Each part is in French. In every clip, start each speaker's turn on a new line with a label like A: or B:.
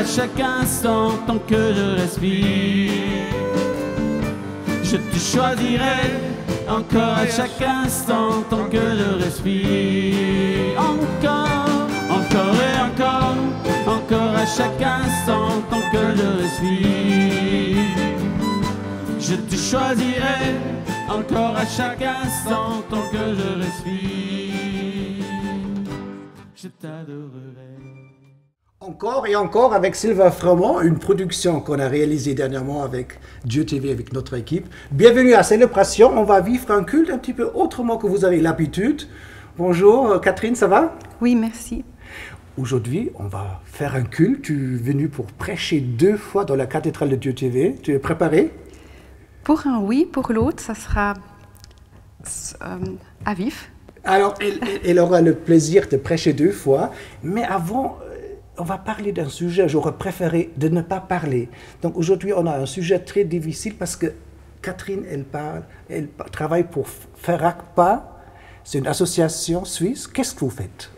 A: à chaque instant tant que je respire. Je te choisirai encore à chaque instant tant que je respire. Encore, encore et encore, encore à chaque instant tant que je respire. Je te choisirai encore à chaque instant tant que je respire. Je t'adorerai.
B: Encore et encore avec Sylvain Framont, une production qu'on a réalisée dernièrement avec Dieu TV, avec notre équipe. Bienvenue à Célébration, on va vivre un culte un petit peu autrement que vous avez l'habitude. Bonjour Catherine, ça va?
C: Oui, merci.
B: Aujourd'hui, on va faire un culte. Tu es venue pour prêcher 2 fois dans la cathédrale de Dieu TV. Tu es préparée?
C: Pour un oui, pour l'autre, ça sera à vif.
B: Alors, elle aura le plaisir de prêcher 2 fois, mais avant... on va parler d'un sujet, j'aurais préféré de ne pas parler. Donc aujourd'hui, on a un sujet très difficile parce que Catherine, elle travaille pour FERACPA, c'est une association suisse. Qu'est-ce que vous faites?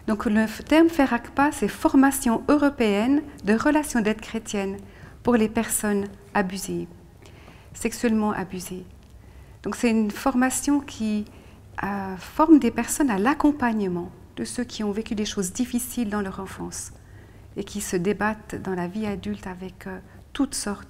C: Donc le terme FERACPA, c'est Formation européenne de relations d'aide chrétienne pour les personnes abusées, sexuellement abusées. Donc c'est une formation qui forme des personnes à l'accompagnement de ceux qui ont vécu des choses difficiles dans leur enfance et qui se débattent dans la vie adulte avec toutes sortes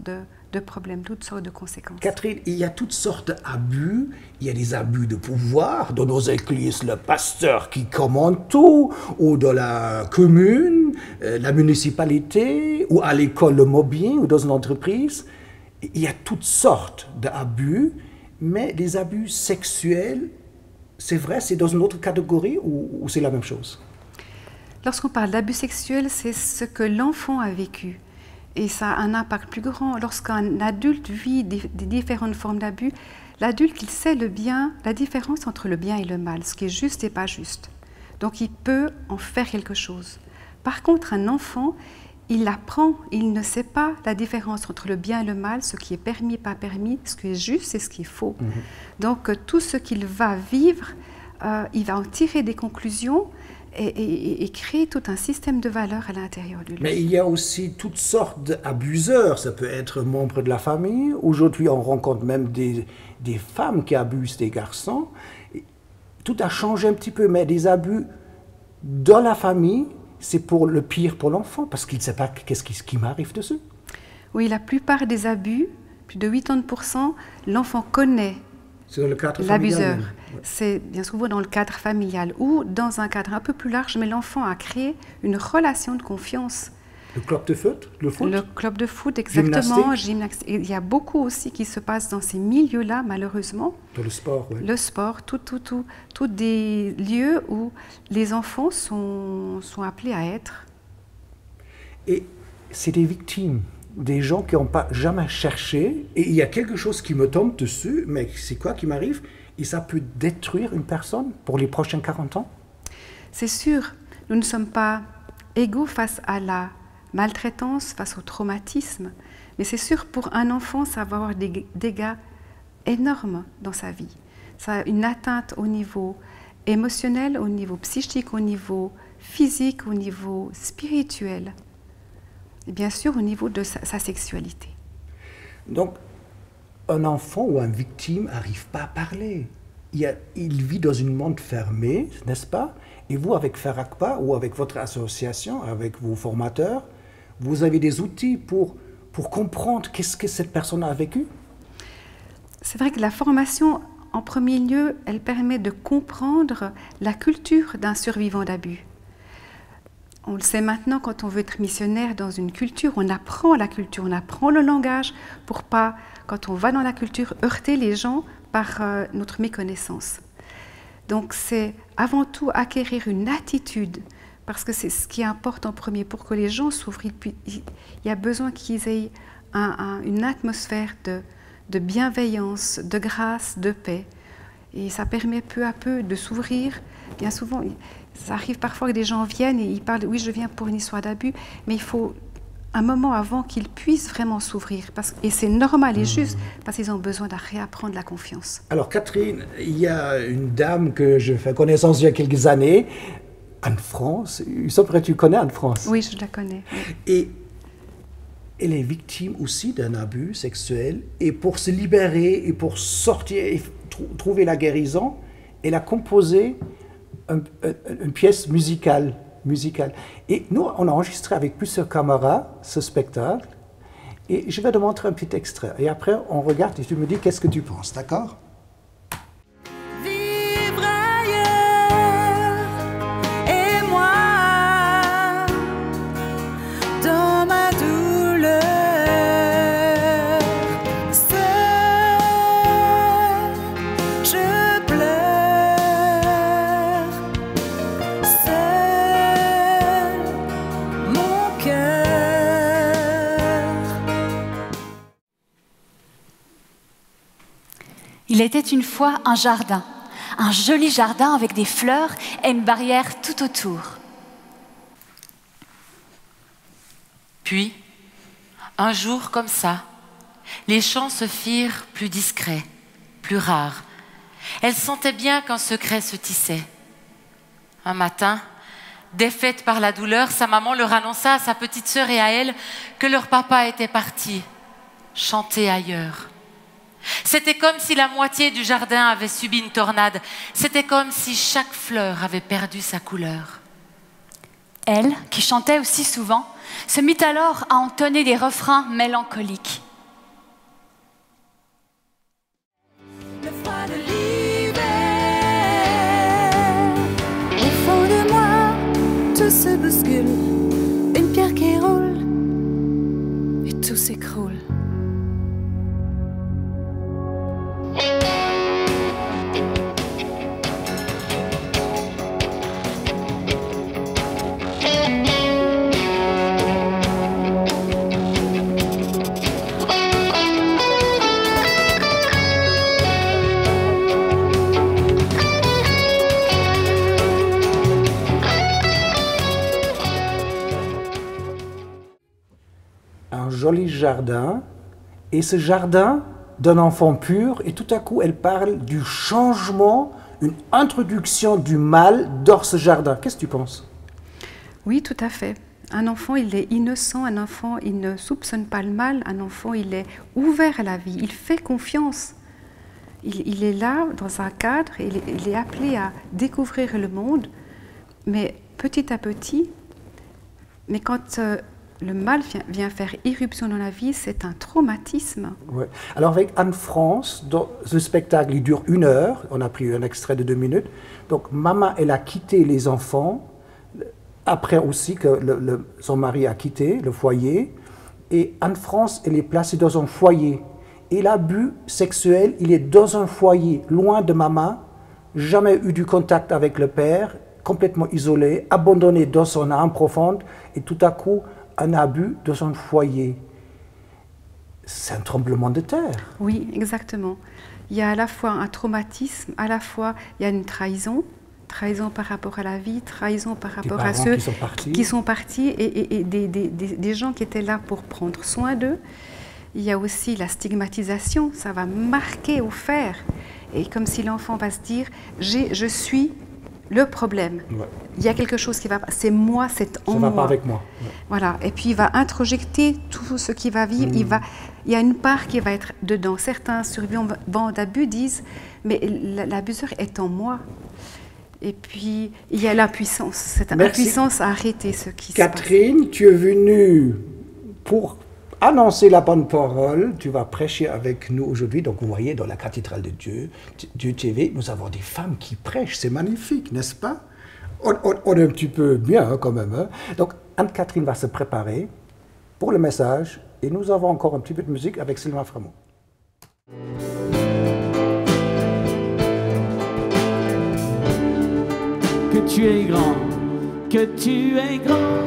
C: de problèmes, toutes sortes de conséquences.
B: Catherine, il y a toutes sortes d'abus. Il y a des abus de pouvoir. Dans nos églises, le pasteur qui commande tout, ou dans la commune, la municipalité, ou à l'école, le mobbing, ou dans une entreprise. Il y a toutes sortes d'abus, mais les abus sexuels, c'est vrai, c'est dans une autre catégorie ou c'est la même chose?
C: Lorsqu'on parle d'abus sexuels, c'est ce que l'enfant a vécu. Et ça a un impact plus grand. Lorsqu'un adulte vit des différentes formes d'abus, l'adulte, il sait la différence entre le bien et le mal, ce qui est juste et pas juste. Donc il peut en faire quelque chose. Par contre, un enfant, il apprend, il ne sait pas la différence entre le bien et le mal, ce qui est permis, pas permis, ce qui est juste et ce qui est faux. Donc tout ce qu'il va vivre, il va en tirer des conclusions et créer tout un système de valeurs à l'intérieur de lui.
B: Mais il y a aussi toutes sortes d'abuseurs. Ça peut être membre de la famille. Aujourd'hui, on rencontre même des femmes qui abusent des garçons. Tout a changé un petit peu, mais des abus dans la famille, c'est pour le pire pour l'enfant, parce qu'il ne sait pas qu'est-ce qui m'arrive dessus.
C: Oui, la plupart des abus, plus de 80%, l'enfant connaît l'abuseur. C'est bien souvent dans le cadre familial ou dans un cadre un peu plus large, mais l'enfant a créé une relation de confiance.
B: Le club de foot, le foot?
C: Le club de foot, exactement. Gymnastique. Il y a beaucoup aussi qui se passe dans ces milieux-là, malheureusement.
B: Dans le sport, oui.
C: Le sport, tous des lieux où les enfants sont appelés à être. Et
B: c'est des victimes, des gens qui n'ont pas jamais cherché. Et il y a quelque chose qui me tombe dessus, mais c'est quoi qui m'arrive? Et ça peut détruire une personne pour les prochains 40 ans?
C: C'est sûr, nous ne sommes pas égaux face à la maltraitance, face au traumatisme. Mais c'est sûr, pour un enfant, ça va avoir des dégâts énormes dans sa vie. Ça a une atteinte au niveau émotionnel, au niveau psychique, au niveau physique, au niveau spirituel. Et bien sûr, au niveau de sa sexualité.
B: Donc, un enfant ou une victime n'arrive pas à parler. Il vit dans un monde fermé, n'est-ce pas? Et vous, avec FERACPA ou avec votre association, avec vos formateurs, vous avez des outils pour comprendre qu'est-ce que cette personne a vécu?
C: C'est vrai que la formation, en premier lieu, elle permet de comprendre la culture d'un survivant d'abus. On le sait maintenant, quand on veut être missionnaire dans une culture, on apprend la culture, on apprend le langage pour pas, quand on va dans la culture, heurter les gens par notre méconnaissance. Donc c'est avant tout acquérir une attitude, parce que c'est ce qui importe en premier. Pour que les gens s'ouvrent, il y a besoin qu'ils aient une atmosphère de bienveillance, de grâce, de paix. Et ça permet peu à peu de s'ouvrir. Bien souvent, ça arrive parfois que des gens viennent et ils parlent « oui, je viens pour une histoire d'abus », mais il faut un moment avant qu'ils puissent vraiment s'ouvrir. Et c'est normal et juste, parce qu'ils ont besoin de réapprendre la confiance.
B: Alors Catherine, il y a une dame que je fais connaissance il y a quelques années, Anne France. Il semble que tu connais Anne France.
C: Oui, je la connais. Oui.
B: Et elle est victime aussi d'un abus sexuel. Et pour se libérer et pour sortir et trouver la guérison, elle a composé une pièce musicale. Et nous, on a enregistré avec plusieurs caméras ce spectacle. Et je vais te montrer un petit extrait. Et après, on regarde et tu me dis qu'est-ce que tu penses, d'accord?
D: Vivre ailleurs et moi dans ma douleur, seul je pleure, seul mon cœur.
E: Il était une fois un jardin, un joli jardin avec des fleurs et une barrière tout autour.
F: Puis, un jour comme ça, les chants se firent plus discrets, plus rares. Elle sentait bien qu'un secret se tissait. Un matin, défaite par la douleur, sa maman leur annonça à sa petite sœur et à elle que leur papa était parti, chanter ailleurs. C'était comme si la moitié du jardin avait subi une tornade. C'était comme si chaque fleur avait perdu sa couleur.
E: Elle, qui chantait aussi souvent, se mit alors à entonner des refrains mélancoliques.
D: Le froid de l'hiver, au fond de moi, tout se bouscule. Une pierre qui roule et tout s'écroule.
B: Un joli jardin, et ce jardin d'un enfant pur, et tout à coup elle parle du changement, une introduction du mal dans ce jardin. Qu'est-ce que tu penses?
C: Oui, tout à fait. Un enfant, il est innocent, un enfant, il ne soupçonne pas le mal, un enfant, il est ouvert à la vie, il fait confiance. Il est là, dans un cadre, il est appelé à découvrir le monde, mais petit à petit. Mais quand le mal vient faire irruption dans la vie, c'est un traumatisme.
B: Ouais. Alors avec Anne-France, ce spectacle il dure 1 heure, on a pris un extrait de 2 minutes, donc maman elle a quitté les enfants, après aussi que son mari a quitté le foyer, et Anne-France elle est placée dans un foyer, et l'abus sexuel il est dans un foyer, loin de maman, jamais eu du contact avec le père, complètement isolé, abandonné dans son âme profonde, et tout à coup un abus dans un foyer. C'est un tremblement de terre.
C: Oui, exactement. Il y a à la fois un traumatisme, à la fois il y a une trahison par rapport à la vie, trahison par rapport à ceux qui sont partis et des gens qui étaient là pour prendre soin d'eux. Il y a aussi la stigmatisation, ça va marquer au fer. Et comme si l'enfant va se dire, je suis le problème. Ouais. Il y a quelque chose qui va pas, c'est moi, c'est en moi.
B: Ça va pas avec moi. Ouais.
C: Voilà. Et puis il va introjecter tout ce qui va vivre. Il y a une part qui va être dedans. Certains survivants d'abus disent, mais l'abuseur est en moi. Et puis il y a la puissance, cette impuissance à arrêter ce qui se passe.
B: Catherine, tu es venue pour annoncer la bonne parole. Tu vas prêcher avec nous aujourd'hui. Donc vous voyez, dans la cathédrale de Dieu TV, nous avons des femmes qui prêchent. C'est magnifique, n'est-ce pas? On est un petit peu bien quand même. Hein? Donc Anne-Catherine va se préparer pour le message. Et nous avons encore un petit peu de musique avec Sylvain Framont.
A: Que tu es grand, que tu es grand,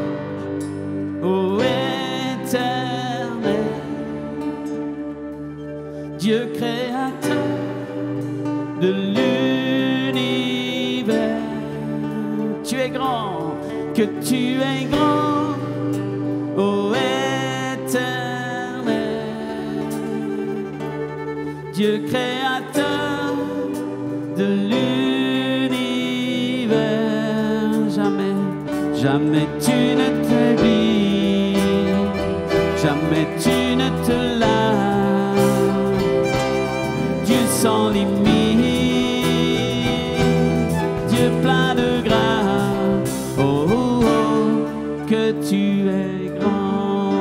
A: ô éternel, Dieu créateur de l'univers. Tu es grand, que tu es grand, ô éternel, Dieu créateur de l'univers. Jamais tu ne t'habilles, jamais yeux pleins de grâce. Oh, oh, oh, que tu es grand,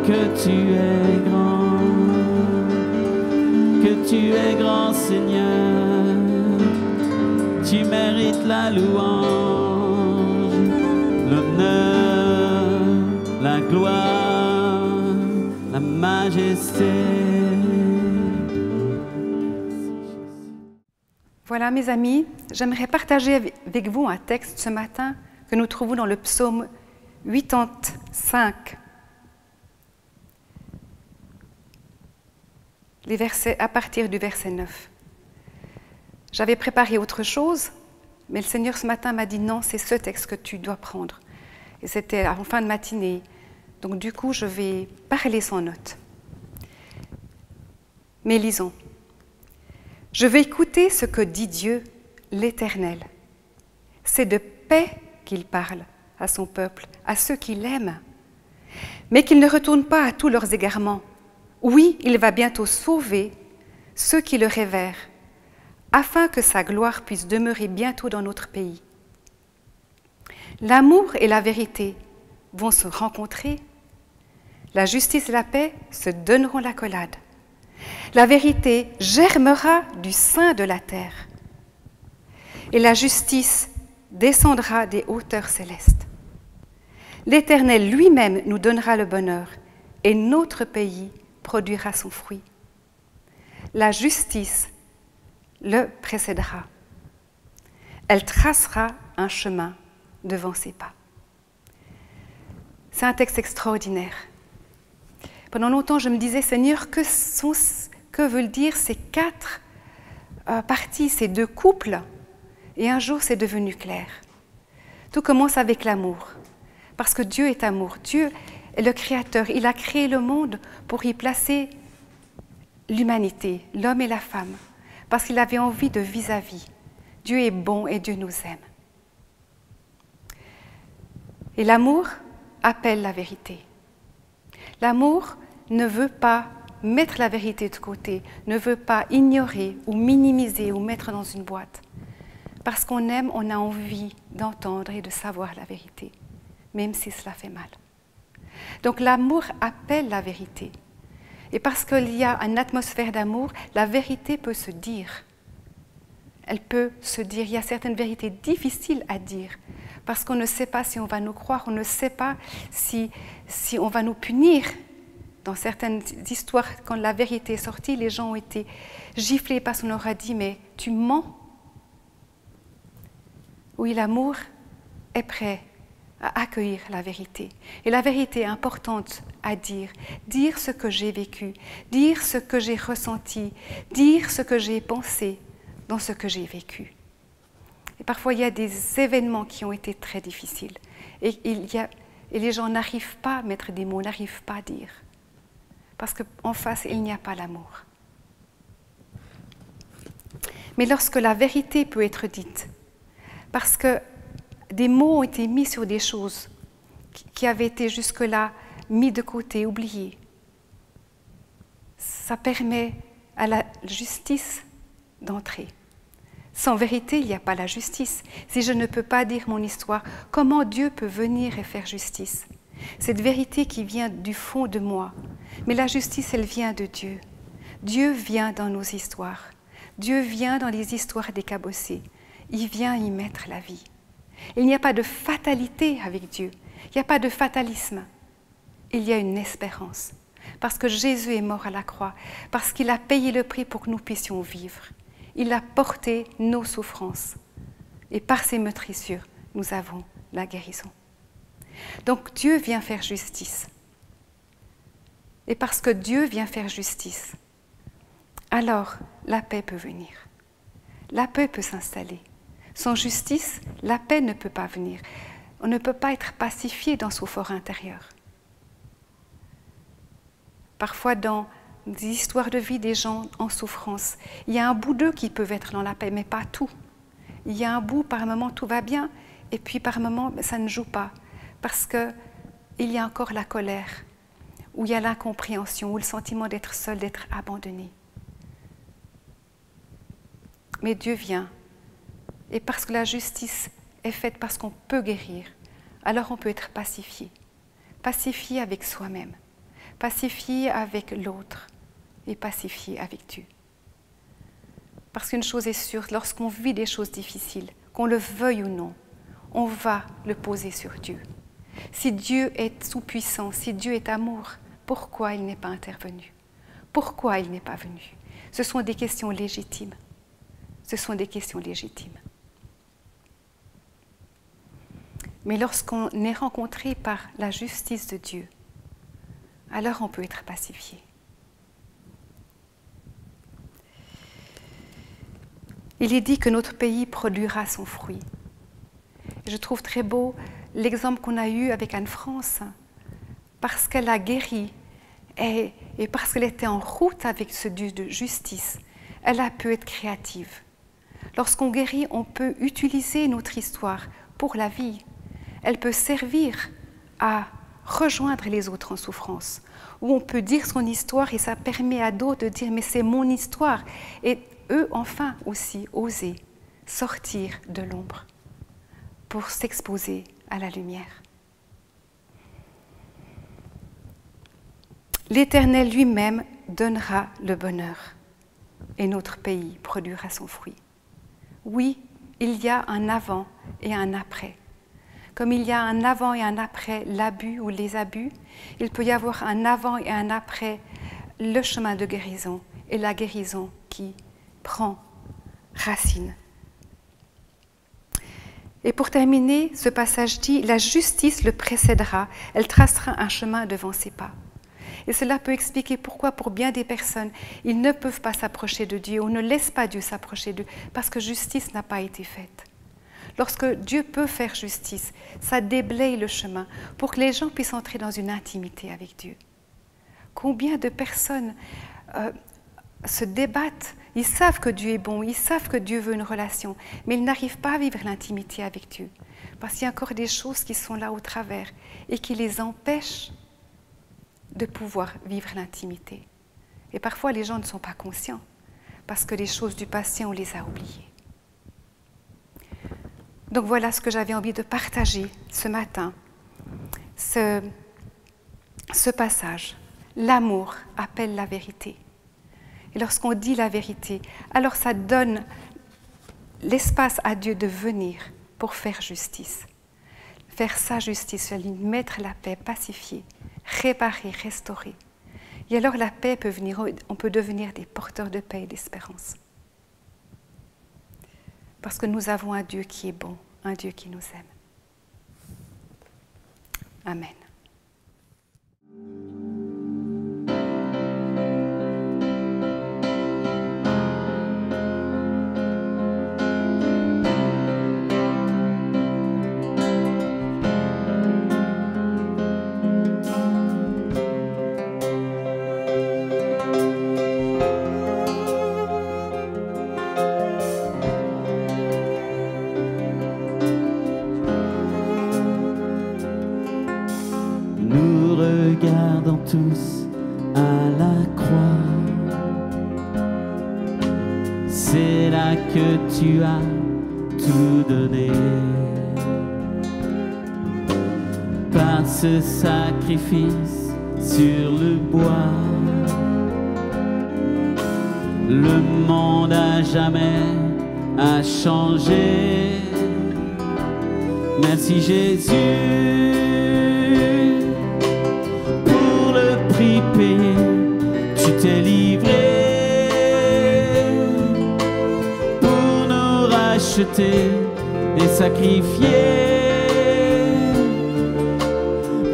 A: que tu es grand, que tu es grand Seigneur. Tu mérites la louange, l'honneur, la gloire, la majesté.
C: Voilà mes amis, j'aimerais partager avec vous un texte ce matin que nous trouvons dans le psaume 85. Les versets à partir du verset 9. J'avais préparé autre chose, mais le Seigneur ce matin m'a dit non, c'est ce texte que tu dois prendre. Et c'était en fin de matinée. Donc du coup, je vais parler sans notes. Mais lisons. Je vais écouter ce que dit Dieu, l'Éternel. C'est de paix qu'il parle à son peuple, à ceux qui l'aiment. Mais qu'il ne retourne pas à tous leurs égarements. Oui, il va bientôt sauver ceux qui le révèrent, afin que sa gloire puisse demeurer bientôt dans notre pays. L'amour et la vérité vont se rencontrer. La justice et la paix se donneront l'accolade. La vérité germera du sein de la terre. Et la justice descendra des hauteurs célestes. L'Éternel lui-même nous donnera le bonheur et notre pays produira son fruit. La justice le précédera. Elle tracera un chemin devant ses pas. C'est un texte extraordinaire. Pendant longtemps, je me disais, Seigneur, que veulent dire ces quatre parties, ces deux couples? Et un jour, c'est devenu clair. Tout commence avec l'amour. Parce que Dieu est amour. Dieu est le Créateur. Il a créé le monde pour y placer l'humanité, l'homme et la femme. Parce qu'il avait envie de vis-à-vis. Dieu est bon et Dieu nous aime. Et l'amour appelle la vérité. L'amour ne veut pas mettre la vérité de côté, ne veut pas ignorer ou minimiser ou mettre dans une boîte. Parce qu'on aime, on a envie d'entendre et de savoir la vérité, même si cela fait mal. Donc l'amour appelle la vérité. Et parce qu'il y a une atmosphère d'amour, la vérité peut se dire. Elle peut se dire. Il y a certaines vérités difficiles à dire, parce qu'on ne sait pas si on va nous croire, on ne sait pas si on va nous punir. Dans certaines histoires, quand la vérité est sortie, les gens ont été giflés parce qu'on leur a dit « mais tu mens ». Oui, l'amour est prêt à accueillir la vérité. Et la vérité est importante à dire. Dire ce que j'ai vécu, dire ce que j'ai ressenti, dire ce que j'ai pensé dans ce que j'ai vécu. Et parfois, il y a des événements qui ont été très difficiles. Et les gens n'arrivent pas à mettre des mots, n'arrivent pas à dire. Parce qu'en face, il n'y a pas l'amour. Mais lorsque la vérité peut être dite, parce que des mots ont été mis sur des choses qui avaient été jusque-là mis de côté, oubliées, ça permet à la justice d'entrer. Sans vérité, il n'y a pas la justice. Si je ne peux pas dire mon histoire, comment Dieu peut venir et faire justice? Cette vérité qui vient du fond de moi. Mais la justice, elle vient de Dieu. Dieu vient dans nos histoires. Dieu vient dans les histoires des cabossés. Il vient y mettre la vie. Il n'y a pas de fatalité avec Dieu. Il n'y a pas de fatalisme. Il y a une espérance. Parce que Jésus est mort à la croix. Parce qu'il a payé le prix pour que nous puissions vivre. Il a porté nos souffrances. Et par ses meurtrissures, nous avons la guérison. Donc Dieu vient faire justice. Et parce que Dieu vient faire justice, alors la paix peut venir. La paix peut s'installer. Sans justice, la paix ne peut pas venir. On ne peut pas être pacifié dans son fort intérieur. Parfois, dans des histoires de vie des gens en souffrance, il y a un bout d'eux qui peuvent être dans la paix, mais pas tout. Il y a un bout, par moment, tout va bien, et puis par moment, ça ne joue pas. Parce qu'il y a encore la colère, où il y a l'incompréhension, ou le sentiment d'être seul, d'être abandonné. Mais Dieu vient. Et parce que la justice est faite parce qu'on peut guérir, alors on peut être pacifié. Pacifié avec soi-même, pacifié avec l'autre et pacifié avec Dieu. Parce qu'une chose est sûre, lorsqu'on vit des choses difficiles, qu'on le veuille ou non, on va le poser sur Dieu. Si Dieu est tout-puissant, si Dieu est amour, pourquoi il n'est pas intervenu? Pourquoi il n'est pas venu? Ce sont des questions légitimes. Ce sont des questions légitimes. Mais lorsqu'on est rencontré par la justice de Dieu, alors on peut être pacifié. Il est dit que notre pays produira son fruit. Je trouve très beau l'exemple qu'on a eu avec Anne-France, parce qu'elle a guéri et parce qu'elle était en route avec ce Dieu de justice, elle a pu être créative. Lorsqu'on guérit, on peut utiliser notre histoire pour la vie. Elle peut servir à rejoindre les autres en souffrance, ou on peut dire son histoire et ça permet à d'autres de dire « mais c'est mon histoire » et eux enfin aussi oser sortir de l'ombre pour s'exposer à la lumière. L'Éternel lui-même donnera le bonheur et notre pays produira son fruit. Oui, il y a un avant et un après. Comme il y a un avant et un après l'abus ou les abus, il peut y avoir un avant et un après le chemin de guérison et la guérison qui prend racine. Et pour terminer, ce passage dit « La justice le précédera, elle tracera un chemin devant ses pas ». Et cela peut expliquer pourquoi, pour bien des personnes, ils ne peuvent pas s'approcher de Dieu, on ne laisse pas Dieu s'approcher d'eux, parce que justice n'a pas été faite. Lorsque Dieu peut faire justice, ça déblaye le chemin pour que les gens puissent entrer dans une intimité avec Dieu. Combien de personnes se débattent, ils savent que Dieu est bon, ils savent que Dieu veut une relation, mais ils n'arrivent pas à vivre l'intimité avec Dieu, parce qu'il y a encore des choses qui sont là au travers et qui les empêchent de pouvoir vivre l'intimité. Et parfois, les gens ne sont pas conscients, parce que les choses du passé, on les a oubliées. Donc voilà ce que j'avais envie de partager ce matin, ce passage. L'amour appelle la vérité. Et lorsqu'on dit la vérité, alors ça donne l'espace à Dieu de venir pour faire justice. Faire sa justice, mettre la paix, pacifier, réparer, restaurer. Et alors la paix peut venir, on peut devenir des porteurs de paix et d'espérance. Parce que nous avons un Dieu qui est bon, un Dieu qui nous aime. Amen.
A: Tous à la croix, c'est là que tu as tout donné. Par ce sacrifice sur le bois, le monde à jamais a changé. Merci Jésus. Tu t'es livré pour nous racheter et sacrifier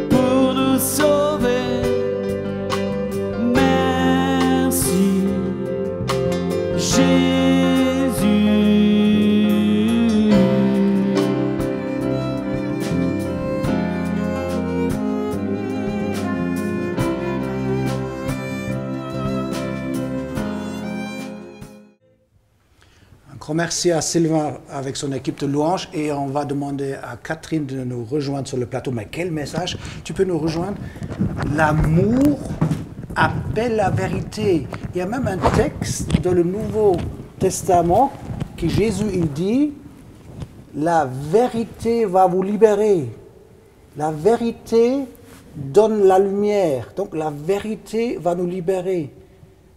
A: pour nous sauver. Merci Jésus.
B: Merci à Sylvain avec son équipe de louanges et on va demander à Catherine de nous rejoindre sur le plateau. Mais quel message tu peux nous rejoindre? L'amour appelle la vérité. Il y a même un texte dans le Nouveau Testament que Jésus, il dit, la vérité va vous libérer. La vérité donne la lumière. Donc la vérité va nous libérer.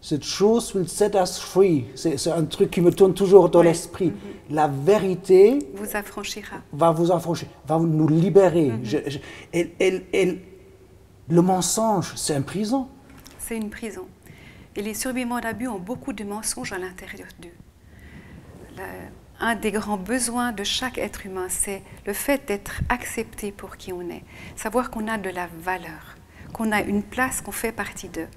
B: Cette chose will set us free. C'est un truc qui me tourne toujours dans l'esprit. La vérité
C: vous affranchira.
B: Va vous affranchir, va nous libérer. Le mensonge, c'est une prison.
C: C'est une prison. Et les survivants d'abus ont beaucoup de mensonges à l'intérieur d'eux. Un des grands besoins de chaque être humain, c'est le fait d'être accepté pour qui on est. Savoir qu'on a de la valeur, qu'on a une place, qu'on fait partie d'eux.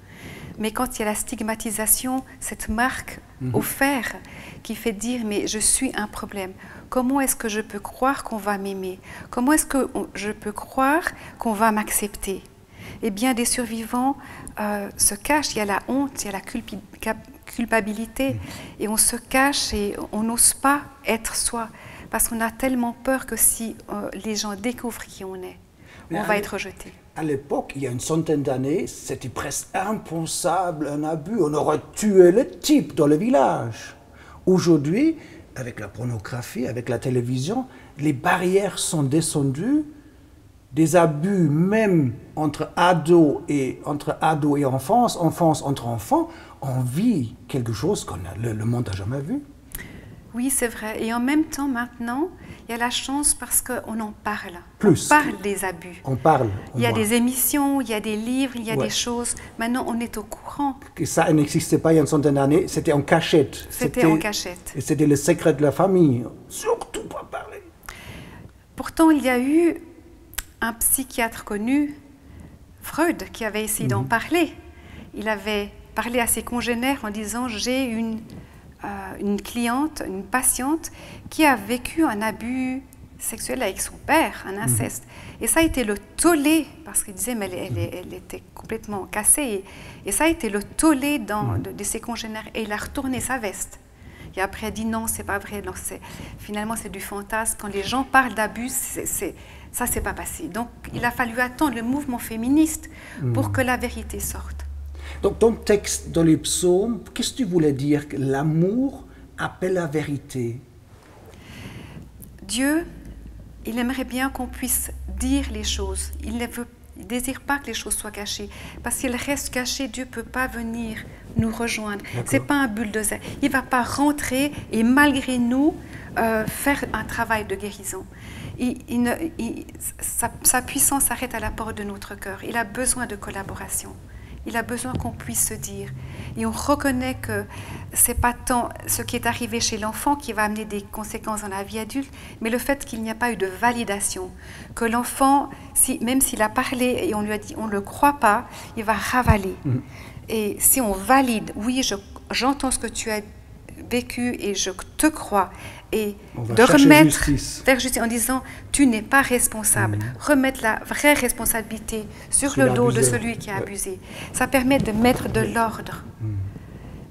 C: Mais quand il y a la stigmatisation, cette marque au fer qui fait dire « mais je suis un problème », comment est-ce que je peux croire qu'on va m'aimer? Comment est-ce que je peux croire qu'on va m'accepter? Eh bien, des survivants se cachent, il y a la honte, il y a la culpabilité, et on se cache et on n'ose pas être soi, parce qu'on a tellement peur que si les gens découvrent qui on est, on va être rejeté.
B: À l'époque, il y a une centaine d'années, c'était presque impensable un abus. On aurait tué le type dans le village. Aujourd'hui, avec la pornographie, avec la télévision, les barrières sont descendues. Des abus, même entre ados et enfants, entre enfants, on vit quelque chose que le monde n'a jamais vu.
C: Oui, c'est vrai. Et en même temps, maintenant, il y a la chance parce qu'on en parle.
B: Plus.
C: On parle des abus.
B: On parle.
C: Il y a des émissions, il y a des livres, il y a des choses. Maintenant, on est au courant.
B: Et ça n'existait pas il y a une centaine d'années, c'était en cachette.
C: C'était en cachette.
B: Et c'était le secret de la famille. Surtout pas parler.
C: Pourtant, il y a eu un psychiatre connu, Freud, qui avait essayé d'en parler. Il avait parlé à ses congénères en disant « j'ai une cliente, une patiente qui a vécu un abus sexuel avec son père, un inceste. Et ça a été le tollé, parce qu'il disait, mais elle était complètement cassée, et ça a été le tollé de ses congénères, et il a retourné sa veste. Et après, il a dit non, c'est pas vrai, non, finalement c'est du fantasme. Quand les gens parlent d'abus, ça s'est pas passé. Donc il a fallu attendre le mouvement féministe pour que la vérité sorte.
B: Donc, ton texte dans les psaumes, qu'est-ce que tu voulais dire? Que l'amour appelle la vérité.
C: Dieu, il aimerait bien qu'on puisse dire les choses. Il ne désire pas que les choses soient cachées. Parce qu'elles restent cachées, Dieu ne peut pas venir nous rejoindre. Ce n'est pas un bulldozer. Il ne va pas rentrer et malgré nous faire un travail de guérison. Sa puissance s'arrête à la porte de notre cœur. Il a besoin de collaboration. Il a besoin qu'on puisse se dire. Et on reconnaît que ce n'est pas tant ce qui est arrivé chez l'enfant qui va amener des conséquences dans la vie adulte, mais le fait qu'il n'y a pas eu de validation. Que l'enfant, même s'il a parlé et on lui a dit on ne le croit pas, il va ravaler. Et si on valide, oui, j'entends ce que tu as vécu et je te crois, et de remettre vers justice en disant tu n'es pas responsable, remettre la vraie responsabilité sur le dos de celui qui a abusé, ça permet de mettre de l'ordre.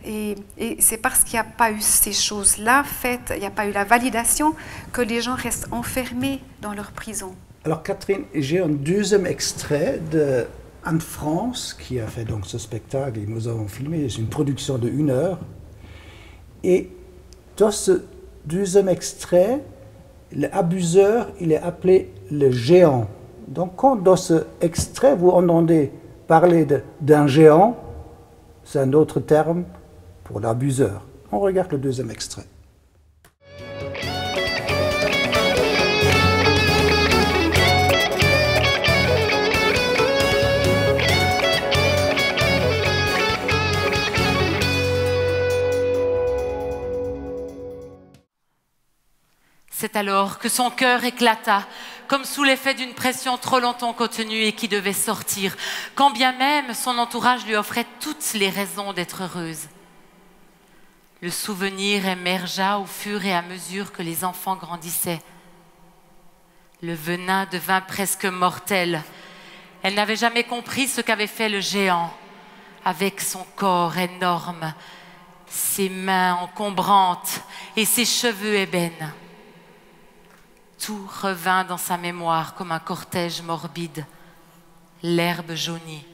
C: Et c'est parce qu'il n'y a pas eu ces choses-là faites, il n'y a pas eu la validation, que les gens restent enfermés dans leur prison.
B: Alors Catherine, j'ai un deuxième extrait de Anne-France qui a fait donc ce spectacle et nous avons filmé, c'est une production de 1 heure. Et dans ce deuxième extrait, l'abuseur, il est appelé le géant. Donc quand dans ce extrait, vous entendez parler d'un géant, c'est un autre terme pour l'abuseur. On regarde le deuxième extrait.
F: C'est alors que son cœur éclata, comme sous l'effet d'une pression trop longtemps contenue et qui devait sortir, quand bien même son entourage lui offrait toutes les raisons d'être heureuse. Le souvenir émergea au fur et à mesure que les enfants grandissaient. Le venin devint presque mortel. Elle n'avait jamais compris ce qu'avait fait le géant, avec son corps énorme, ses mains encombrantes et ses cheveux ébènes. Tout revint dans sa mémoire comme un cortège morbide. L'herbe jaunit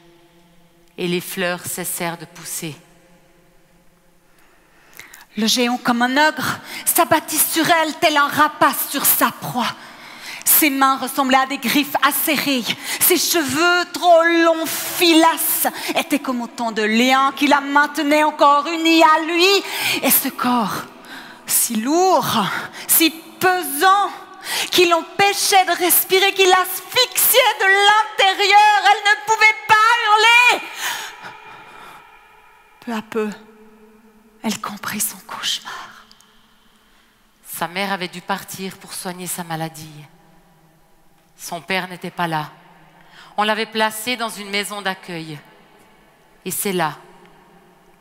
F: et les fleurs cessèrent de pousser.
G: Le géant, comme un ogre, s'abattit sur elle tel un rapace sur sa proie. Ses mains ressemblaient à des griffes acérées. Ses cheveux, trop longs, filasses, étaient comme autant de liens qui la maintenaient encore unie à lui. Et ce corps, si lourd, si pesant, qui l'empêchait de respirer, qui l'asphyxiait de l'intérieur. Elle ne pouvait pas hurler. Peu à peu, elle comprit son cauchemar.
F: Sa mère avait dû partir pour soigner sa maladie. Son père n'était pas là. On l'avait placé dans une maison d'accueil. Et c'est là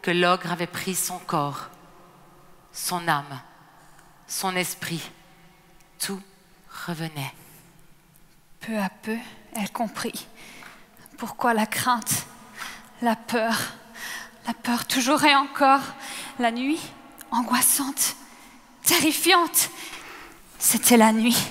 F: que l'ogre avait pris son corps, son âme, son esprit. Tout revenait.
G: Peu à peu, elle comprit pourquoi la crainte, la peur toujours et encore, la nuit angoissante, terrifiante, c'était la nuit.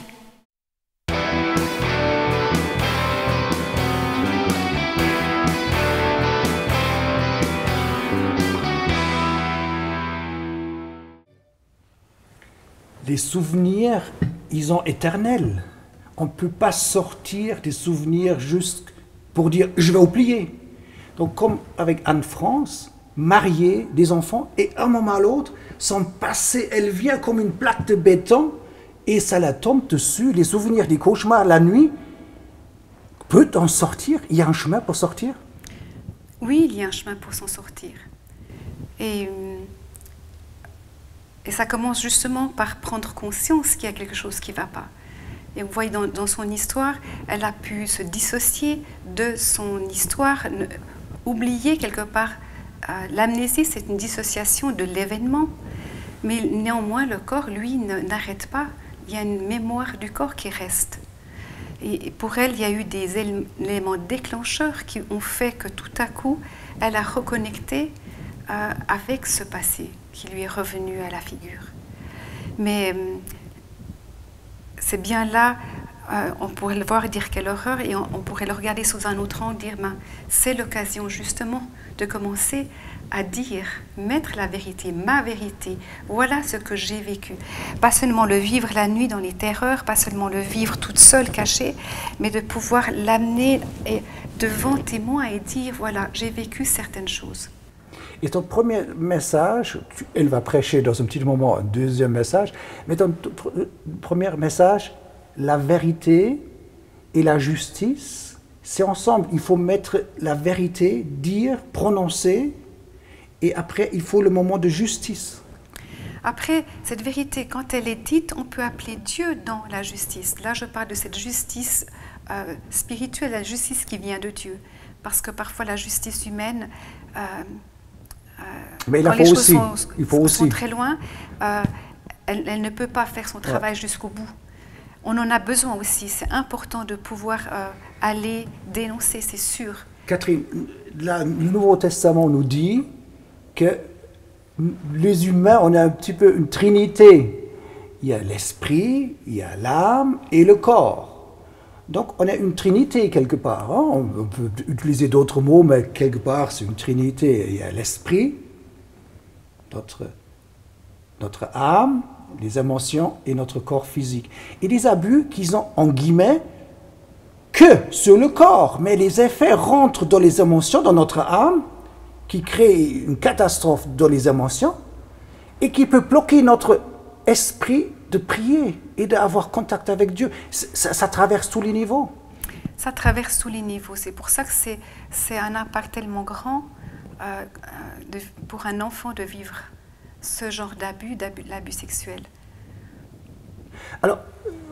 B: Les souvenirs, ils sont éternels. On ne peut pas sortir des souvenirs juste pour dire « je vais oublier ». Donc comme avec Anne-France, mariée, des enfants, et un moment à l'autre, son passé, elle vient comme une plaque de béton et ça la tombe dessus. Les souvenirs des cauchemars la nuit, peut en sortir? Il y a un chemin pour sortir?
C: Oui, il y a un chemin pour s'en sortir. Et ça commence justement par prendre conscience qu'il y a quelque chose qui ne va pas. Et vous voyez, dans son histoire, elle a pu se dissocier de son histoire, oublier quelque part. L'amnésie, c'est une dissociation de l'événement. Mais néanmoins, le corps, lui, n'arrête pas. Il y a une mémoire du corps qui reste. Et pour elle, il y a eu des éléments déclencheurs qui ont fait que tout à coup, elle a reconnecté avec ce passé qui lui est revenu à la figure. Mais c'est bien là, on pourrait le voir et dire quelle horreur, et on pourrait le regarder sous un autre angle, dire c'est l'occasion justement de commencer à dire, mettre la vérité, ma vérité, voilà ce que j'ai vécu. Pas seulement le vivre la nuit dans les terreurs, pas seulement le vivre toute seule, cachée, mais de pouvoir l'amener devant témoin et dire, voilà, j'ai vécu certaines choses.
B: Et ton premier message, elle va prêcher dans un petit moment un deuxième message, mais ton premier message, la vérité et la justice, c'est ensemble. Il faut mettre la vérité, dire, prononcer, et après, il faut le moment de justice.
C: Après, cette vérité, quand elle est dite, on peut appeler Dieu dans la justice. Là, je parle de cette justice spirituelle, la justice qui vient de Dieu. Parce que parfois, la justice humaine...
B: mais
C: quand les choses
B: sont
C: sont très loin, elle ne peut pas faire son travail jusqu'au bout. On en a besoin aussi. C'est important de pouvoir aller dénoncer, c'est sûr.
B: Catherine, le Nouveau Testament nous dit que les humains, on a un petit peu une trinité. Il y a l'esprit, il y a l'âme et le corps. Donc on a une trinité quelque part. Hein? On peut utiliser d'autres mots, mais quelque part c'est une trinité. Il y a l'esprit, notre âme, les émotions et notre corps physique. Et des abus qui sont en guillemets que sur le corps, mais les effets rentrent dans les émotions, dans notre âme, qui crée une catastrophe dans les émotions et qui peut bloquer notre esprit de prier et d'avoir contact avec Dieu. Ça traverse tous les niveaux.
C: Ça traverse tous les niveaux. C'est pour ça que c'est un impact tellement grand pour un enfant de vivre ce genre d'abus, l'abus sexuel.
B: Alors,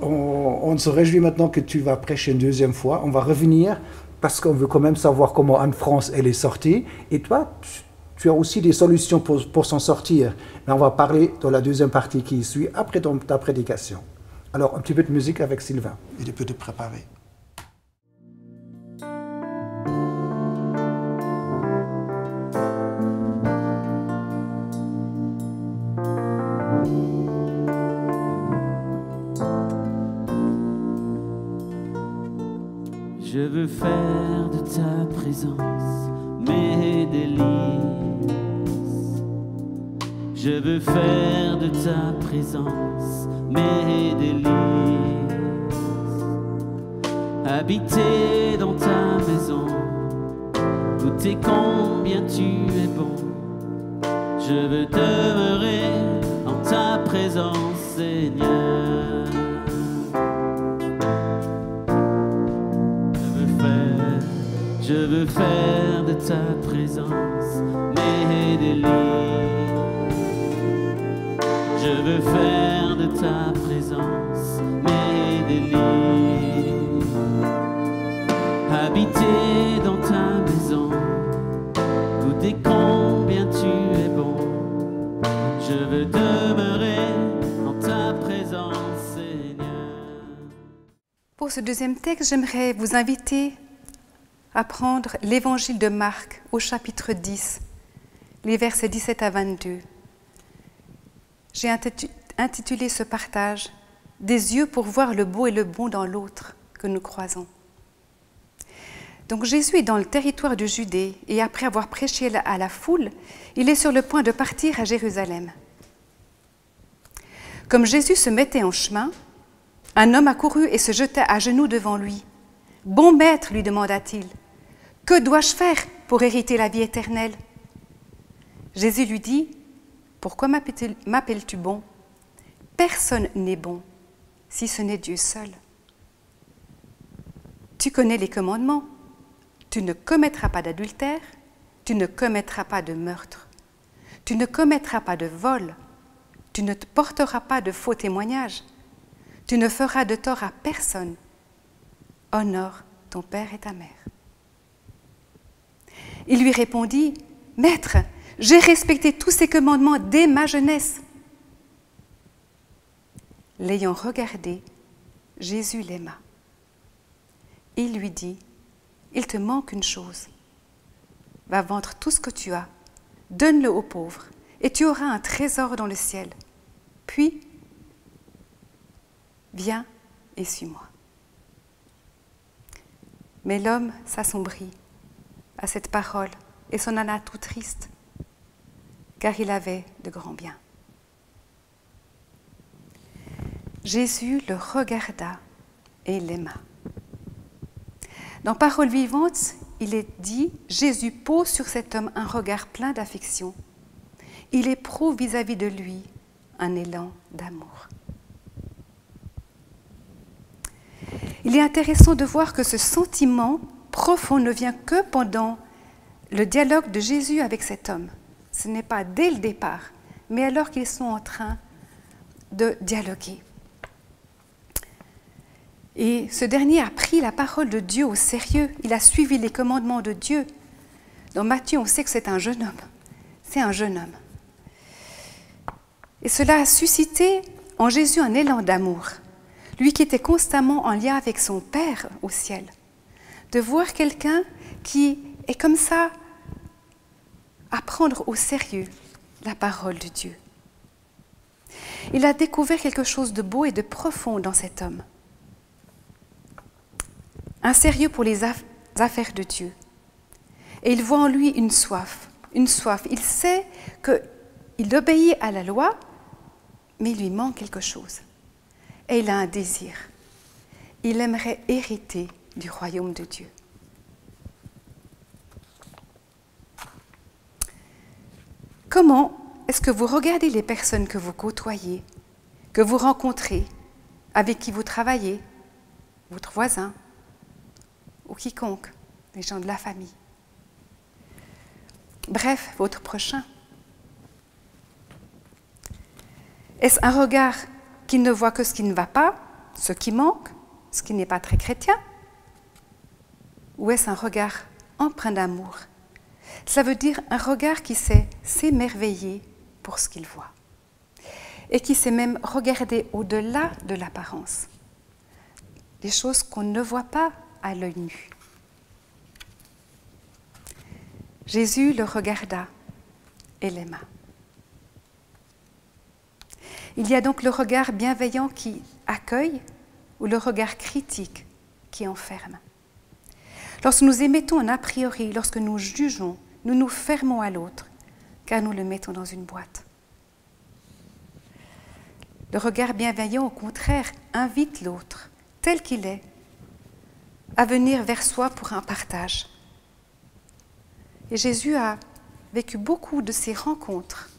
B: on se réjouit maintenant que tu vas prêcher une deuxième fois. On va revenir parce qu'on veut quand même savoir comment Anne-France elle est sortie. Et toi, tu as aussi des solutions pour s'en sortir. Mais on va parler dans la deuxième partie qui suit après ta prédication. Alors, un petit peu de musique avec Sylvain. Il peut te préparer.
A: Je veux faire de ta présence mes délices. Je veux faire de ta présence mes délices, habiter dans ta maison, goûter combien tu es bon. Je veux demeurer en ta présence, Seigneur. Je veux faire de ta présence mes délices. Je veux faire de ta présence mes délices, habiter dans ta maison, goûter combien tu es bon. Je veux demeurer en ta présence, Seigneur.
C: Pour ce deuxième texte, j'aimerais vous inviter à prendre l'évangile de Marc au chapitre 10, les versets 17 à 22. J'ai intitulé ce partage « Des yeux pour voir le beau et le bon dans l'autre que nous croisons ». Donc Jésus est dans le territoire de Judée et après avoir prêché à la foule, il est sur le point de partir à Jérusalem. Comme Jésus se mettait en chemin, un homme accourut et se jeta à genoux devant lui. « Bon maître, lui demanda-t-il, que dois-je faire pour hériter la vie éternelle ?» Jésus lui dit, « Pourquoi m'appelles-tu bon? Personne n'est bon, si ce n'est Dieu seul. Tu connais les commandements. Tu ne commettras pas d'adultère, tu ne commettras pas de meurtre, tu ne commettras pas de vol, tu ne te porteras pas de faux témoignages, tu ne feras de tort à personne. Honore ton père et ta mère. » Il lui répondit, « Maître, j'ai respecté tous ces commandements dès ma jeunesse. » L'ayant regardé, Jésus l'aima. Il lui dit, « Il te manque une chose. Va vendre tout ce que tu as, donne-le aux pauvres, et tu auras un trésor dans le ciel. Puis, viens et suis-moi. » Mais l'homme s'assombrit à cette parole et s'en alla tout triste, car il avait de grands biens. Jésus le regarda et l'aima. Dans Parole vivante, il est dit, Jésus pose sur cet homme un regard plein d'affection. Il éprouve vis-à-vis de lui un élan d'amour. Il est intéressant de voir que ce sentiment profond ne vient que pendant le dialogue de Jésus avec cet homme. Ce n'est pas dès le départ, mais alors qu'ils sont en train de dialoguer. Et ce dernier a pris la parole de Dieu au sérieux. Il a suivi les commandements de Dieu. Dans Matthieu, on sait que c'est un jeune homme. C'est un jeune homme. Et cela a suscité en Jésus un élan d'amour. Lui qui était constamment en lien avec son Père au ciel. De voir quelqu'un qui est comme ça à prendre au sérieux la parole de Dieu. Il a découvert quelque chose de beau et de profond dans cet homme. Un sérieux pour les affaires de Dieu. Et il voit en lui une soif, une soif. Il sait qu'il obéit à la loi, mais il lui manque quelque chose. Et il a un désir. Il aimerait hériter du royaume de Dieu. Comment est-ce que vous regardez les personnes que vous côtoyez, que vous rencontrez, avec qui vous travaillez, votre voisin, ou quiconque, les gens de la famille. Bref, votre prochain. Est-ce un regard qui ne voit que ce qui ne va pas, ce qui manque, ce qui n'est pas très chrétien? Ou est-ce un regard empreint d'amour? Ça veut dire un regard qui sait s'émerveiller pour ce qu'il voit et qui sait même regarder au-delà de l'apparence, des choses qu'on ne voit pas à l'œil nu. Jésus le regarda et l'aima. Il y a donc le regard bienveillant qui accueille ou le regard critique qui enferme. Lorsque nous émettons un a priori, lorsque nous jugeons, nous nous fermons à l'autre, car nous le mettons dans une boîte. Le regard bienveillant, au contraire, invite l'autre, tel qu'il est, à venir vers soi pour un partage. Et Jésus a vécu beaucoup de ces rencontres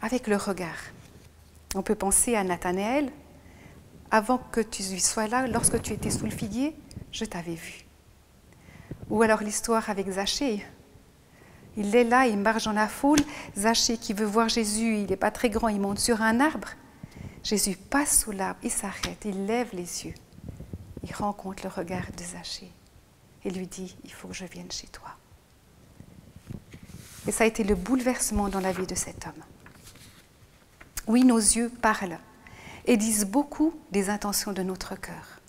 C: avec le regard. On peut penser à Nathanaël. Avant que tu sois là, lorsque tu étais sous le figuier, je t'avais vu. Ou alors l'histoire avec Zachée. Il est là, il marche dans la foule. Zachée qui veut voir Jésus, il n'est pas très grand, il monte sur un arbre. Jésus passe sous l'arbre, il s'arrête, il lève les yeux. Il rencontre le regard de Zachée et lui dit, il faut que je vienne chez toi. Et ça a été le bouleversement dans la vie de cet homme. Oui, nos yeux parlent et disent beaucoup des intentions de notre cœur.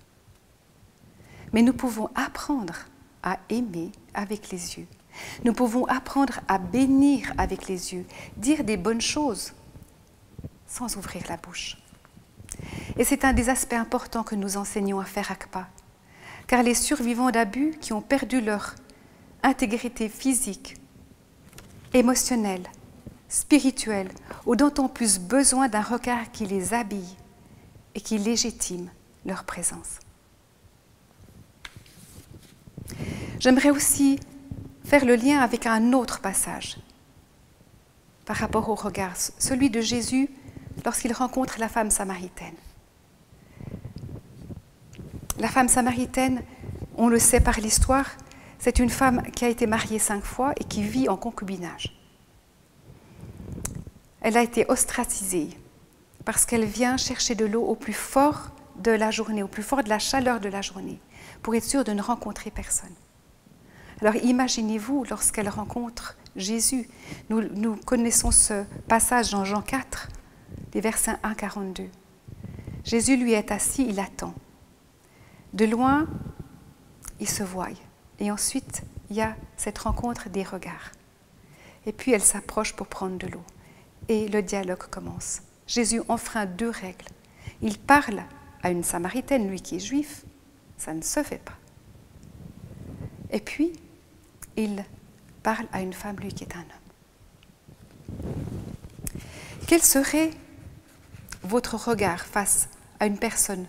C: Mais nous pouvons apprendre à aimer avec les yeux. Nous pouvons apprendre à bénir avec les yeux, dire des bonnes choses sans ouvrir la bouche. Et c'est un des aspects importants que nous enseignons à faire ACPA, car les survivants d'abus qui ont perdu leur intégrité physique, émotionnelle, spirituelle, ont d'autant plus besoin d'un regard qui les habille et qui légitime leur présence. J'aimerais aussi faire le lien avec un autre passage par rapport au regard, celui de Jésus lorsqu'il rencontre la femme samaritaine. La femme samaritaine, on le sait par l'histoire, c'est une femme qui a été mariée 5 fois et qui vit en concubinage. Elle a été ostracisée parce qu'elle vient chercher de l'eau au plus fort de la journée, au plus fort de la chaleur de la journée, pour être sûre de ne rencontrer personne. Alors imaginez-vous lorsqu'elle rencontre Jésus. Nous connaissons ce passage dans Jean 4, les versets 1-42. Jésus lui est assis, il attend. De loin, il se voit. Et ensuite, il y a cette rencontre des regards. Et puis elle s'approche pour prendre de l'eau. Et le dialogue commence. Jésus enfreint 2 règles. Il parle à une Samaritaine, lui qui est juif, ça ne se fait pas. Et puis, il parle à une femme, lui qui est un homme. Quel serait votre regard face à une personne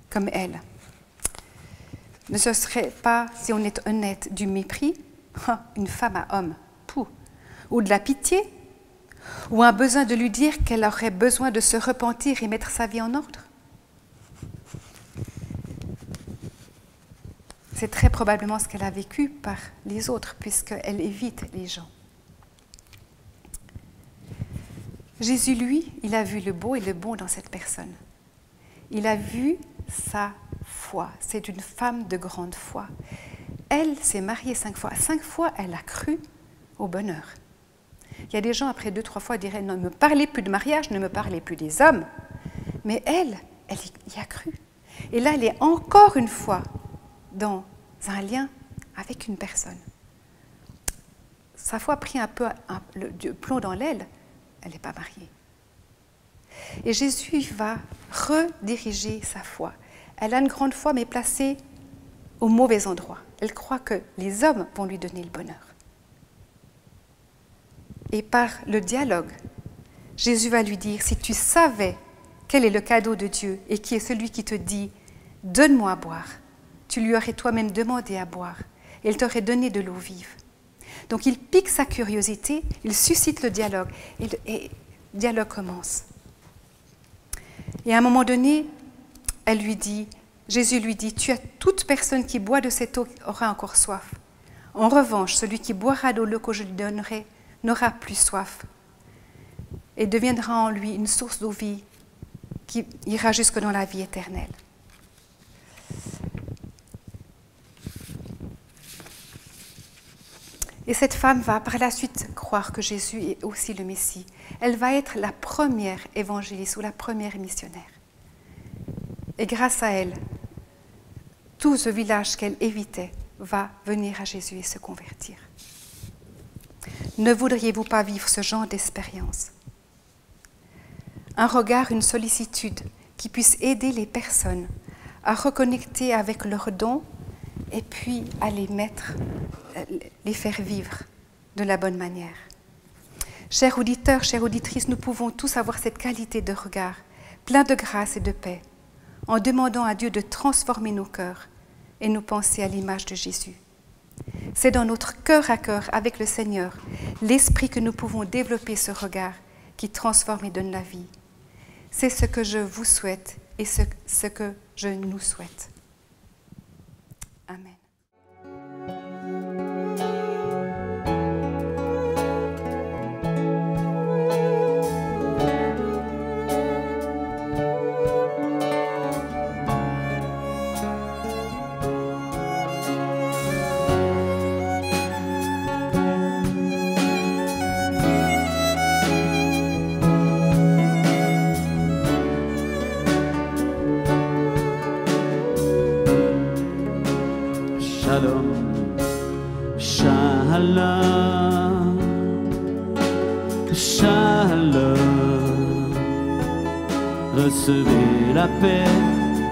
C: comme elle? Ne ce serait pas, si on est honnête, du mépris, une femme à homme, pou, ou de la pitié, ou un besoin de lui dire qu'elle aurait besoin de se repentir et mettre sa vie en ordre? C'est très probablement ce qu'elle a vécu par les autres, puisqu'elle évite les gens. Jésus, lui, il a vu le beau et le bon dans cette personne. Il a vu sa foi. C'est une femme de grande foi. Elle s'est mariée 5 fois. 5 fois, elle a cru au bonheur. Il y a des gens, après 2-3 fois, diraient « Ne me parlez plus de mariage, ne me parlez plus des hommes. » Mais elle y a cru. Et là, elle est encore une fois dans un lien avec une personne. Sa foi a pris un peu le plomb dans l'aile, elle n'est pas mariée. Et Jésus va rediriger sa foi. Elle a une grande foi, mais placée au mauvais endroit. Elle croit que les hommes vont lui donner le bonheur. Et par le dialogue, Jésus va lui dire, si tu savais quel est le cadeau de Dieu et qui est celui qui te dit, donne-moi à boire, tu lui aurais toi-même demandé à boire et il t'aurait donné de l'eau vive. Donc il pique sa curiosité, il suscite le dialogue et le dialogue commence. Et à un moment donné, Jésus lui dit, toute personne qui boit de cette eau aura encore soif. En revanche, celui qui boira de l'eau que je lui donnerai n'aura plus soif et deviendra en lui une source d'eau vive qui ira jusque dans la vie éternelle. Et cette femme va par la suite croire que Jésus est aussi le Messie. Elle va être la première évangéliste ou la première missionnaire. Et grâce à elle, tout ce village qu'elle évitait va venir à Jésus et se convertir. Ne voudriez-vous pas vivre ce genre d'expérience? Un regard, une sollicitude qui puisse aider les personnes à reconnecter avec leurs dons et puis à les faire vivre de la bonne manière. Chers auditeurs, chères auditrices, nous pouvons tous avoir cette qualité de regard, plein de grâce et de paix, en demandant à Dieu de transformer nos cœurs et nos pensées à l'image de Jésus. C'est dans notre cœur à cœur avec le Seigneur, l'Esprit, que nous pouvons développer ce regard qui transforme et donne la vie. C'est ce que je vous souhaite et ce que je nous souhaite. Amen.
A: Shalom, shalom, shalom. Recevez la paix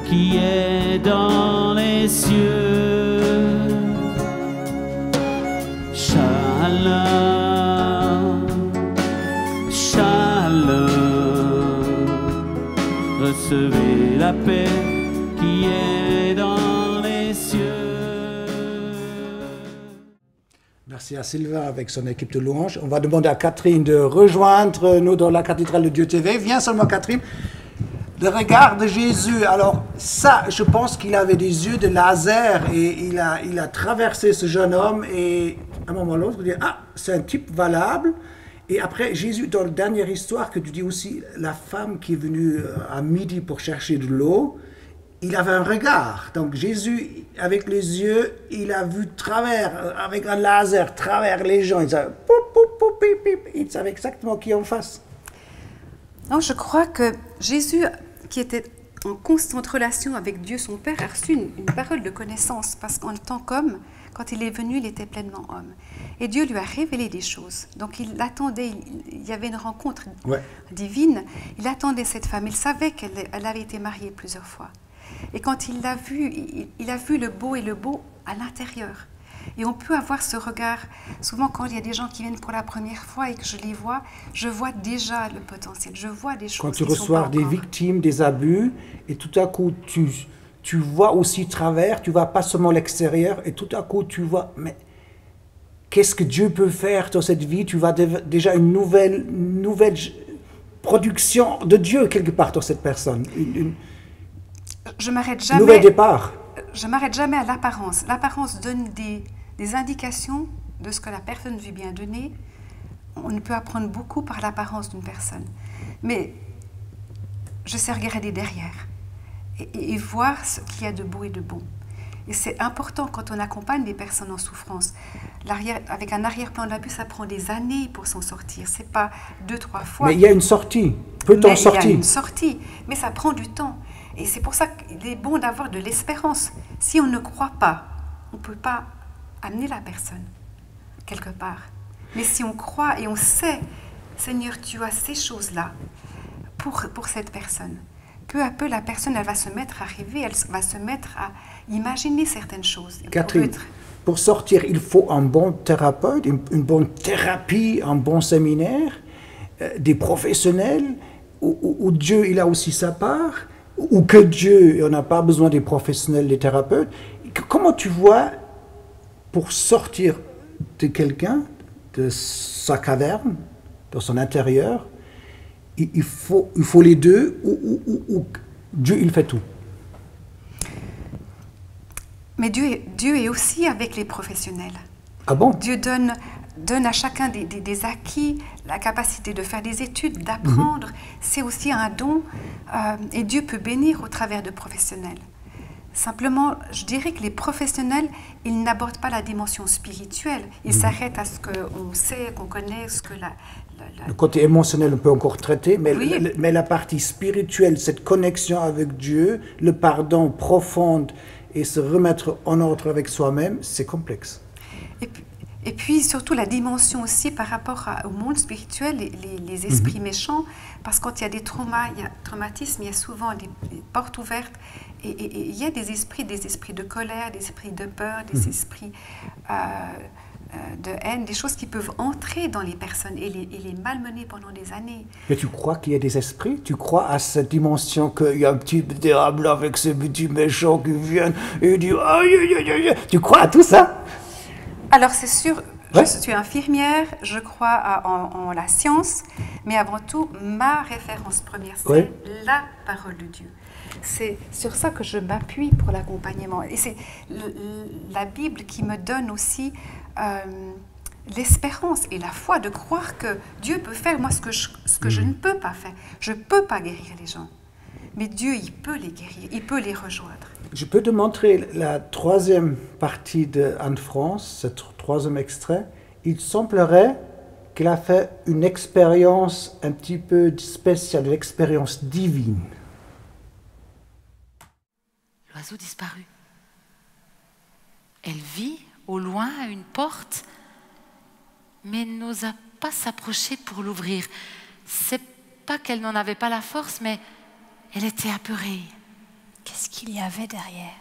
A: qui est dans les cieux. Shalom, shalom. Recevez la paix qui est dans les cieux.
B: Merci à Sylvain avec son équipe de louanges. On va demander à Catherine de rejoindre nous dans la cathédrale de Dieu TV. Viens seulement, Catherine. Le regard de Jésus. Alors ça, je pense qu'il avait des yeux de laser et il a traversé ce jeune homme et à un moment ou l'autre, il dit, ah, c'est un type valable. Et après, Jésus, dans la dernière histoire que tu dis aussi, la femme qui est venue à midi pour chercher de l'eau, il avait un regard. Donc Jésus, avec les yeux, il a vu avec un laser, travers les gens. Il savait, il savait exactement qui est en face.
C: Non, je crois que Jésus, qui était en constante relation avec Dieu, son Père, a reçu une parole de connaissance, parce qu'en tant qu'homme, quand il est venu, il était pleinement homme. Et Dieu lui a révélé des choses. Donc il attendait, il y avait une rencontre divine. Il attendait cette femme. Il savait qu'elle avait été mariée plusieurs fois. Et quand il l'a vu, il a vu le beau et le beau à l'intérieur. Et on peut avoir ce regard. Souvent, quand il y a des gens qui viennent pour la première fois et que je les vois, je vois déjà le potentiel. Je vois des choses.
B: Quand tu reçois des victimes, des abus, et tout à coup, tu vois aussi travers, tu vois pas seulement l'extérieur, et tout à coup, tu vois, mais qu'est-ce que Dieu peut faire dans cette vie? Tu vois déjà une nouvelle production de Dieu quelque part dans cette personne.
C: Je m'arrête jamais.
B: Nouvel départ.
C: Je m'arrête jamais à l'apparence. L'apparence donne des indications de ce que la personne veut bien donner. On peut apprendre beaucoup par l'apparence d'une personne. Mais je sais regarder derrière et voir ce qu'il y a de beau et de bon. Et c'est important quand on accompagne des personnes en souffrance. Avec un arrière-plan de l'abus, ça prend des années pour s'en sortir. C'est pas 2-3 fois.
B: Mais il y a une sortie. Peut-on sortir?
C: Il y a une sortie, mais ça prend du temps. Et c'est pour ça qu'il est bon d'avoir de l'espérance. Si on ne croit pas, on ne peut pas amener la personne quelque part. Mais si on croit et on sait, Seigneur, tu as ces choses-là pour cette personne. Peu à peu, la personne, elle va se mettre à rêver, elle va se mettre à imaginer certaines choses.
B: Catherine, pour sortir, il faut un bon thérapeute, une bonne thérapie, un bon séminaire, des professionnels, où Dieu, il a aussi sa part, ou que Dieu, on n'a pas besoin des professionnels, des thérapeutes. Comment tu vois, pour sortir de quelqu'un, de sa caverne, dans son intérieur, il faut les deux, ou Dieu, il fait tout?
C: Mais Dieu est aussi avec les professionnels.
B: Ah bon?
C: Dieu donne à chacun des acquis, la capacité de faire des études, d'apprendre. C'est aussi un don. Et Dieu peut bénir au travers de professionnels. Simplement, je dirais que les professionnels, ils n'abordent pas la dimension spirituelle. Ils s'arrêtent à ce qu'on sait, qu'on connaît, ce que
B: Le côté émotionnel, on peut encore traiter, mais,
C: oui.
B: mais la partie spirituelle, cette connexion avec Dieu, le pardon profond et se remettre en ordre avec soi-même, c'est complexe.
C: Et puis surtout la dimension aussi par rapport au monde spirituel, les esprits méchants, parce que quand il y a des traumatismes, il y a souvent des portes ouvertes, et il y a des esprits de colère, des esprits de peur, des esprits de haine, des choses qui peuvent entrer dans les personnes et les malmener pendant des années.
B: Mais tu crois qu'il y a des esprits? Tu crois à cette dimension qu'il y a un petit diable avec ces petits méchants qui viennent et disent aïe, aïe, aïe, aïe. Tu crois à tout ça?
C: Alors c'est sûr,
B: Ouais.
C: je suis infirmière, je crois en la science, mais avant tout, ma référence première, c'est
B: Ouais.
C: la parole de Dieu. C'est sur ça que je m'appuie pour l'accompagnement. Et c'est la Bible qui me donne aussi l'espérance et la foi de croire que Dieu peut faire moi ce que je ne peux pas faire. Je ne peux pas guérir les gens. Mais Dieu, il peut les guérir, il peut les rejoindre.
B: Je peux te montrer la troisième partie de Anne-France, ce troisième extrait. Il semblerait qu'elle a fait une expérience un petit peu spéciale, une expérience divine.
F: L'oiseau disparut. Elle vit au loin une porte, mais n'osa pas s'approcher pour l'ouvrir. C'est pas qu'elle n'en avait pas la force, mais elle était apeurée.
E: Qu'est-ce qu'il y avait derrière?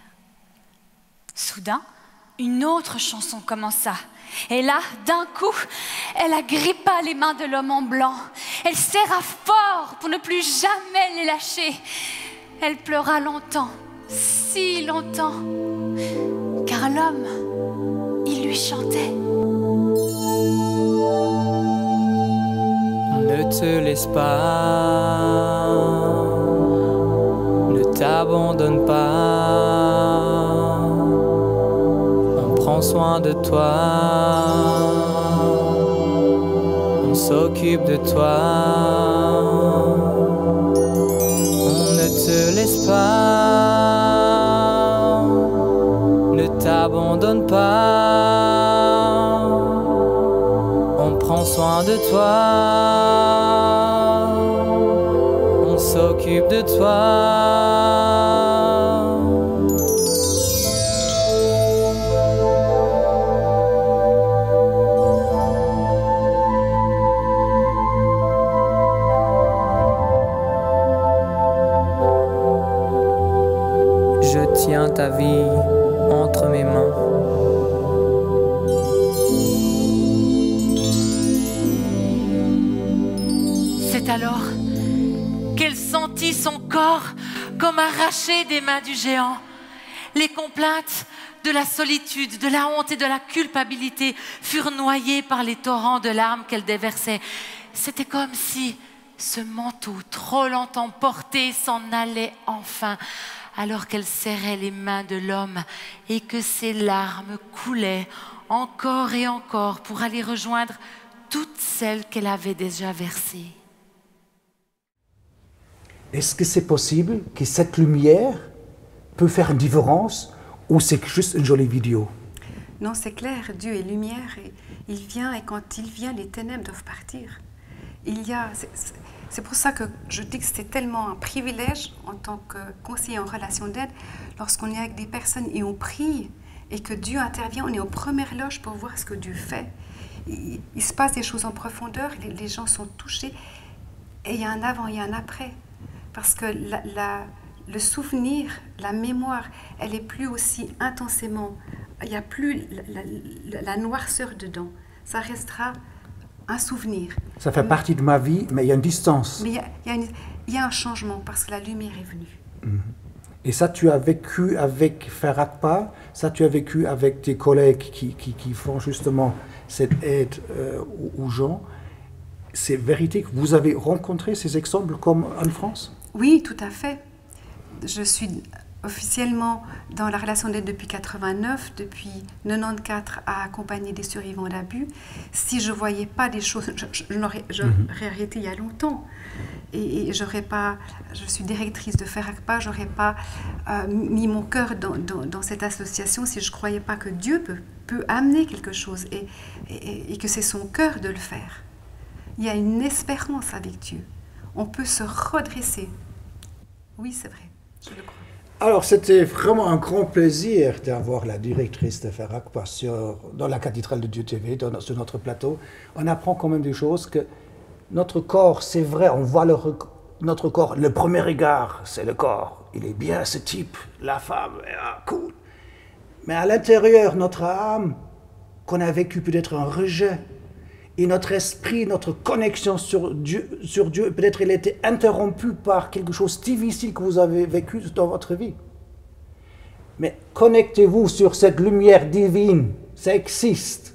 E: Soudain, une autre chanson commença. Et là, d'un coup, elle agrippa les mains de l'homme en blanc. Elle serra fort pour ne plus jamais les lâcher. Elle pleura longtemps, si longtemps, car l'homme, il lui chantait.
H: Ne te laisse pas, ne t'abandonne pas, on prend soin de toi, on s'occupe de toi, on ne te laisse pas, ne t'abandonne pas, on prend soin de toi, on s'occupe de toi. Je tiens ta vie entre mes mains.
F: C'est alors qu'elle sentit son corps comme arraché des mains du géant. Les complaintes de la solitude, de la honte et de la culpabilité furent noyées par les torrents de larmes qu'elle déversait. C'était comme si ce manteau, trop longtemps porté, s'en allait enfin, alors qu'elle serrait les mains de l'homme et que ses larmes coulaient encore et encore pour aller rejoindre toutes celles qu'elle avait déjà versées.
B: Est-ce que c'est possible que cette lumière peut faire une différence ou c'est juste une jolie vidéo?
C: Non, c'est clair, Dieu est lumière et il vient, et quand il vient, les ténèbres doivent partir. C'est pour ça que je dis que c'est tellement un privilège en tant que conseiller en relation d'aide, lorsqu'on est avec des personnes et on prie et que Dieu intervient, on est aux premières loges pour voir ce que Dieu fait. Il se passe des choses en profondeur, les gens sont touchés et il y a un avant, il y a un après. Parce que le souvenir, la mémoire, elle n'est plus aussi intensément, il n'y a plus la noirceur dedans. Ça restera un souvenir.
B: Ça fait partie de ma vie, mais il y a une distance.
C: Mais il y a un changement parce que la lumière est venue.
B: Et ça, tu as vécu avec Ferakpa, ça, tu as vécu avec tes collègues qui font justement cette aide aux gens. C'est vérité que vous avez rencontré ces exemples comme en France?
C: Oui, tout à fait. Je suis officiellement dans la relation d'aide depuis 89, depuis 94 à accompagner des survivants d'abus. Si je ne voyais pas des choses, j'aurais arrêté il y a longtemps. Et j'aurais pas, je suis directrice de Ferakpa, j'aurais pas mis mon cœur dans cette association si je ne croyais pas que Dieu peut amener quelque chose et que c'est son cœur de le faire. Il y a une espérance avec Dieu. On peut se redresser. Oui, c'est vrai, je le crois.
B: Alors, c'était vraiment un grand plaisir d'avoir la directrice de Ferakpa dans la cathédrale de Dieu TV, sur notre plateau. On apprend quand même des choses que notre corps, c'est vrai, on voit notre corps, le premier regard, c'est le corps. Il est bien, ce type, la femme, cool. Mais à l'intérieur, notre âme, qu'on a vécu peut-être un rejet. Et notre esprit, notre connexion sur Dieu peut-être elle était interrompue par quelque chose de difficile que vous avez vécu dans votre vie. Mais connectez-vous sur cette lumière divine, ça existe.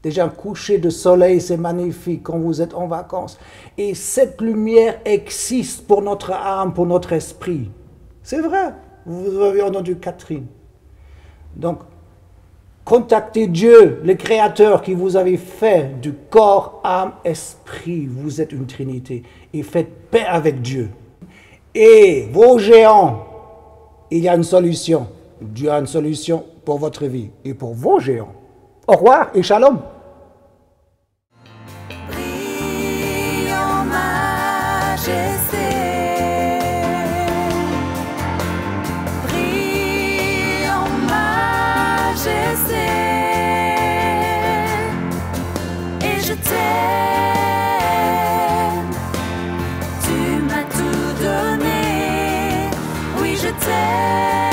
B: Déjà un coucher de soleil, c'est magnifique quand vous êtes en vacances. Et cette lumière existe pour notre âme, pour notre esprit. C'est vrai, vous avez entendu Catherine. Donc, contactez Dieu, le Créateur qui vous avait fait du corps, âme, esprit. Vous êtes une Trinité. Et faites paix avec Dieu. Et vos géants, il y a une solution. Dieu a une solution pour votre vie et pour vos géants. Au revoir et shalom.
D: Brille en majesté. Brille en majesté. Et je t'aime. Tu m'as tout donné. Oui, je t'aime.